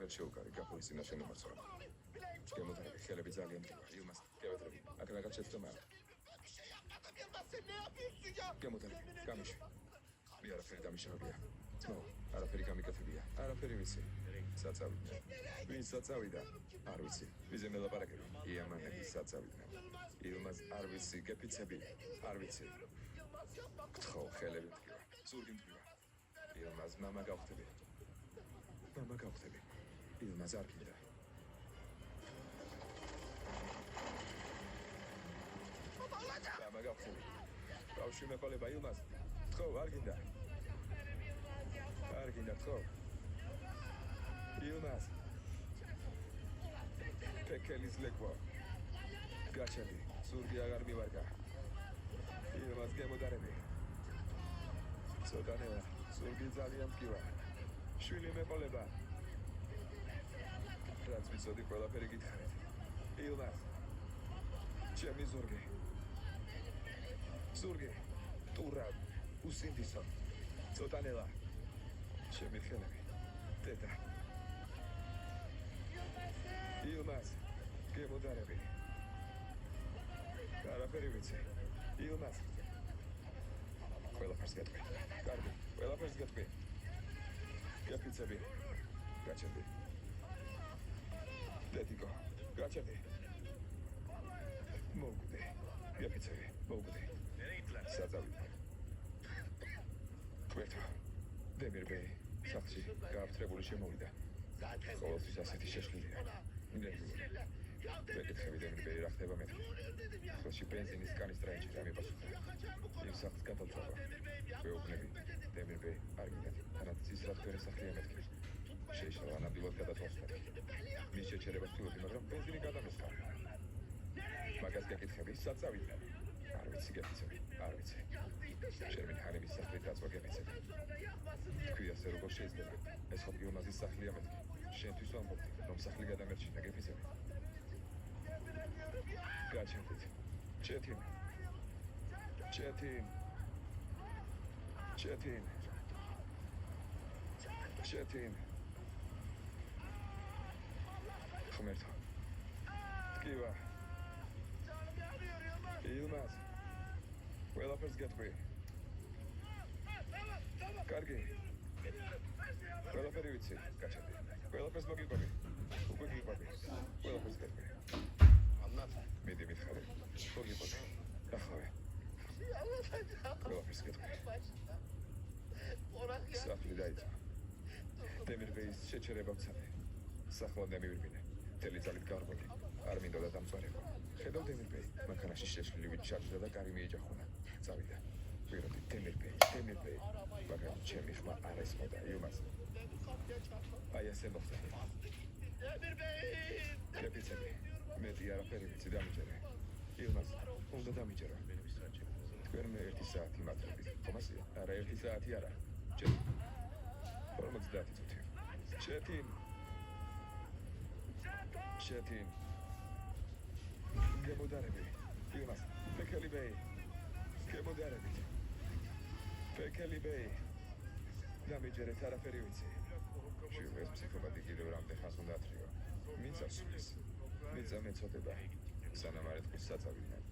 ერთ შეუკარი გაფურის წინაშე მომარცხა. გემოდარები ხელები ძალიან მტკივა. ილმას გევედრები. აქ რაღაც შეცდომა აქვს. გემოდარები, გამიშვი. მე არაფერი დამიშავებია. ძმაო, არაფერი გამიკეთებია. არაფერი ვიცი. საწავიდნენ. ვინ საწავიდა? არ ვიცი. ვიზე მელაპარაკები? იამანები საწავიდნენ. ილმას არ ვიცი, გეფიცები. არ ვიცი. გთხოვ, ხელები მტკივა. ზურგი მტკივა. ილმას მამა გავხდები. მამა გავხდები. ილმას არ გინდა. მამა გავხდები. ბავშვი მეყოლება ილმას. გთხოვ, არ გინდა. არ გინდა, გთხოვ. ილმას. ფეკელის ლეკვა. გაჩები, ზურგი აღარ მივარგა. ილმას გემოდარები. ცოტანელა, ზურგი ძალიან მტკივა. შვილი მეყოლება. რაც ვიცოდი, ყველაფერი გითხარით. ილმას. ჩემი ზურგი. ზურგი. ტურა, უსინდისო. ცოტანელა. ჩემი ხელები. დედა. ილმას. გემოდარები. არაფერი ვიცი. ილმას. ყველაფერს გეტყვი. კარგი, ყველაფერს გეტყვი. გეფიცები. გაჩერდი. დედიკო, გაჩერდი. მოვკვდი. გეფიცები, მოვკვდი. საწავიდი. გვერდო. დემირბეი, სახლში გააფთრებული შემოვიდა. ყოველთვის ასეთი შეშლილია. ნერვული. მეკითხები დემირბეი რა ხდება მეთქი. ხელში ბენზინის კანისტრა იჭირა მიპასუხა. იმ სახლს გადავწვა. ვეუბნები, დემირბეი არ გინდათ. თანაც ის რა თქვენ სახლია მეთქი. შეიშალა ანაბილოდ გადათვალისწინეთ. მის შეჩერებას ვთქვი, მაგრამ ბენზინი გადამესხა. მაგას გეკითხები, საწავიდნენ. არ ვიცი გეფიცები, არ ვიცი. შერმინ ჰანიმის სახლით დაწვა გეფიცები. თქვი ასე როგორ შეიძლება. ეს ხო გიომაზის სახლია მეთქი. შენთვის ვამბობდი, რომ სახლი გადამერჩინა გეფიცები. გაჩერდით. ჩეთინ. ჩეთინ. ჩეთინ. ჩეთინ. ხმერთო. ტკივა. ილმას. ყველაფერს გეტყვი. კარგი. ყველაფერი ვიცი, გაჩერდი. ყველაფერს მოგიყვები. უკვე გიყვები. ყველაფერს გეტყვი. მიდი მითხარი. მოგიყვები. ახლა. ყველაფერს გეტყვი. სახლი დაიწყო. დემირბეის შეჩერება მცადე. სახლამდე მივირბინე. მთელი ძალით გარბოდი. არ მინდოდა დამწვარეო. ხედავ დემირბეი, მანქანაში შეშლილივით ჩაჭდა და კარი მიეჯახუნა. წავიდა. ვიროდი დემირბეი. მაგრამ ჩემი ხმა არ ესმოდა ილმას. აი ასე მოხდა. გეფიცები. მეტი არაფერი ვიცი დამიჯერე. ილმას, უნდა დამიჯერო. თქვენ მე 1 საათი მატრებით. ხომასია? არა 1 საათი არა. 50 წუთი. ჩეთინ. გემოდარები. ილმას, ფეკელი ბეი. გემოდარებით. ფეკელი ბეი. დამიჯერეთ არაფერი ვიცი. შევეს ფსიქოპათი კიდევ რამდენ ხანს უნდა ათრიო. მიწასulis. მიწა მეწოდება. სანამ არ ეთქვის საწავიდნენ.